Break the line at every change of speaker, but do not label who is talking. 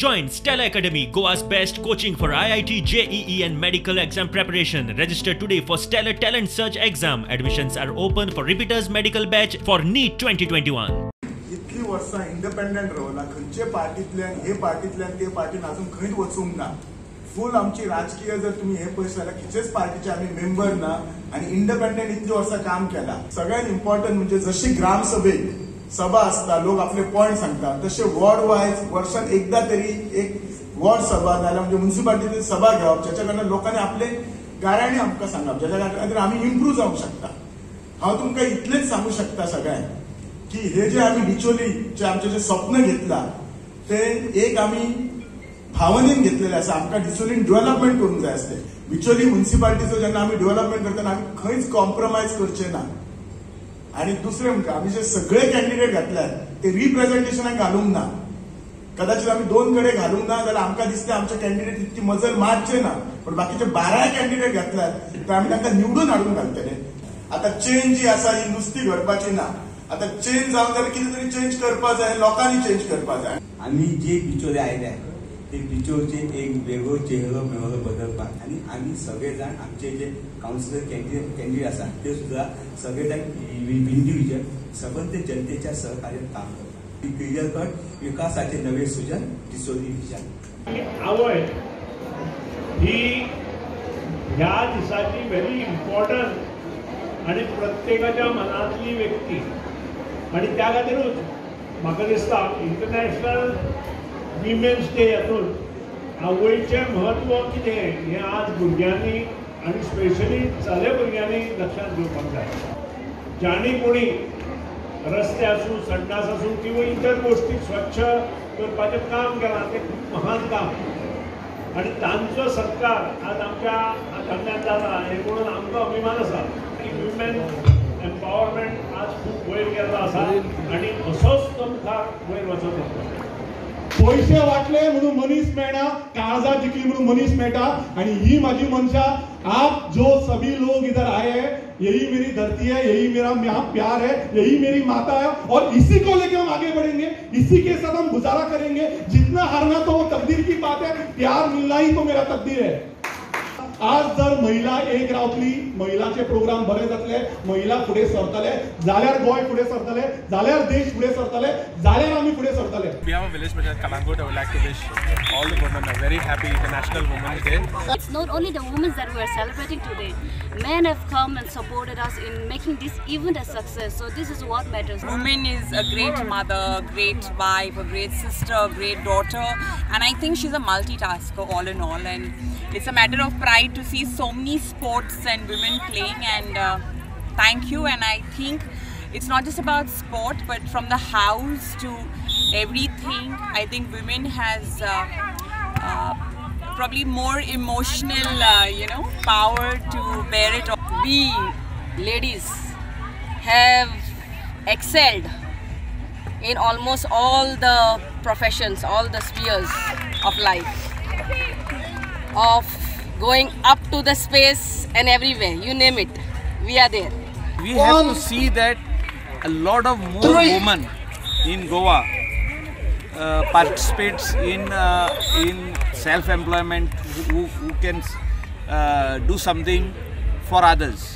Join Stella Academy, Goa's best coaching for IIT, JEE and medical exam preparation. Register today for Stellar Talent Search exam. Admissions are open for repeaters medical batch for NEET 2021.
इतली वर्षां independent रावला, खंयचे पार्टींतल्यान हे पार्टींतल्यान ते पार्टीन अजून खंयच वचूंक ना. फुल आमची राजकीय जर तुम्ही हे पळयत जाल्यार खंयचेच पार्टीचे आमी मेंबर ना आणि इंडिपेंडंट इतली वर्षां काम केला. सगळ्यात इम्पॉर्टंट म्हणजे जशी ग्रामसभेक सभा असता, लोक आपले पॉइंट सांगतात, तसे वॉर्ड वायज वर्षात एकदा तरी एक वॉर्ड सभा नाल्यार म्हणजे म्युनिसिपालिटीची सभा घेवप, ज्याच्या कारणान लोकांनी आपले गाऱ्यांनी आमकां सांगप, ज्याच्या खातीर आमी इम्प्रूव्ह जावंक शकता. हांव तुमकां इतलेच सांगू शकता सगळ्यांक की हे जे आम्ही बिचोलीचे आमचे जे स्वप्न घेतला ते एक आम्ही भावनेन घेतलेले आसा. आमकां बिचोलीन डेव्हलपमेंट करूंक जाय आसलें. बिचोली म्युनिसिपालिटीचो जेन्ना आम्ही डेव्हलपमेंट करतना आम्ही खंयच कॉम्प्रोमायज करचे ना. आणि दुसरे म्हणजे आम्ही जे सगळे कॅन्डिडेट घातल्यात ते रिप्रेझेंटेशनाक घालूंक ना. कदाचित आम्ही 2 कडे घालूंक ना जाल्यार आमकां दिसता आमचे कॅन्डिडेट इतकी मजल मारचे ना, पण बाकीचे 12 कॅन्डिडेट घातल्यात तर आम्ही तांकां निवडून हाडून घालतले. आता चेंज जी आसा ही नुसती घडपाची ना. आता चेंज जावन जाल्यार कितें तरी चेंज करपा जाय, लोकांनी चेंज करपा जाय.
आम्ही जे बिचोले आयल्या ते बिचोलचे एक वेगळो चेहरो मेळो बदलपाक आणि आम्ही सगळेजाण आमचे जे काउन्सिलर कॅन्डिडेट आसा ते सुद्धा सगळेजाण इंडिव्हिज्युअल सबंध जनतेच्या सहकार्यात काम करतात. क्लियर कट विकासाचे नवे सुजन बिचोली विजन.
आवय ही ह्या दिसाची व्हेरी इम्पॉर्टंट आणि प्रत्येकाच्या मनातली व्यक्ती आणि त्या खातीरूच म्हाका दिसता इंटरनॅशनल विमेन्स डे हातून आवयचें म्हत्व कितें हें आज भुरग्यांनी आनी स्पेशली चले भुरग्यांनी लक्षात घेवपाक जाय. जाणी कोणी रस्ते आसूं, संडास आसूं किंवा इतर गोष्टी स्वच्छ करपाचें काम केलां तें खूब महान काम आणि तांचो सत्कार आज आमच्या हातांतल्यान जाता हें पळोवन आमकां अभिमान आसा की विमेन एम्पावरमेंट आज खूब वयर गेल्लो आसा आणि असोच तो मुखार वयर वचत आसा.
पैसे वाटले म्हणून मनीस मेळना, काळजा जिखली म्हणून मनीस मेळटा. आणि ही माझी मनशा, आप जो सभी लोग इधर आए हैं, यही मेरी धरती है, यही मेरा प्यार है, यही मेरी माता है और इसी को लेकर हम आगे बढ़ेंगे, इसी के साथ हम गुजारा करेंगे. जितना हारना तो वो तकदीर की बात है, प्यार मिलना ही तो मेरा तकदीर है. आज जर महिला एक रावतली, महिलाचे प्रोग्राम बरे जातले, महिला फुडें सरतले जाल्यार गोंय फुडें सरतले, जाल्यार देश फुडें सरतले, जाल्यार आमी फुडें सरतले.
On behalf of Village Panchayat Kalangut, I would like to wish all the women a very happy International Women's Day.
It's not only the women that we are celebrating today. Men have come and supported us in making this event a success. So this is what matters.
Woman is a great mother, great wife, a great sister, a great daughter, and I think she's a multitasker all in all. And it's a matter of pride to see so many sports and women playing, and thank you. And I think it's not just about sport, but from the house to everything, I think women has probably more emotional power to bear it.
We ladies have excelled in almost all the professions, all the spheres of life, of going up to the space and everywhere, you name it, we are there.
We have to see that a lot of more women in Goa participates in self-employment who can do something for others.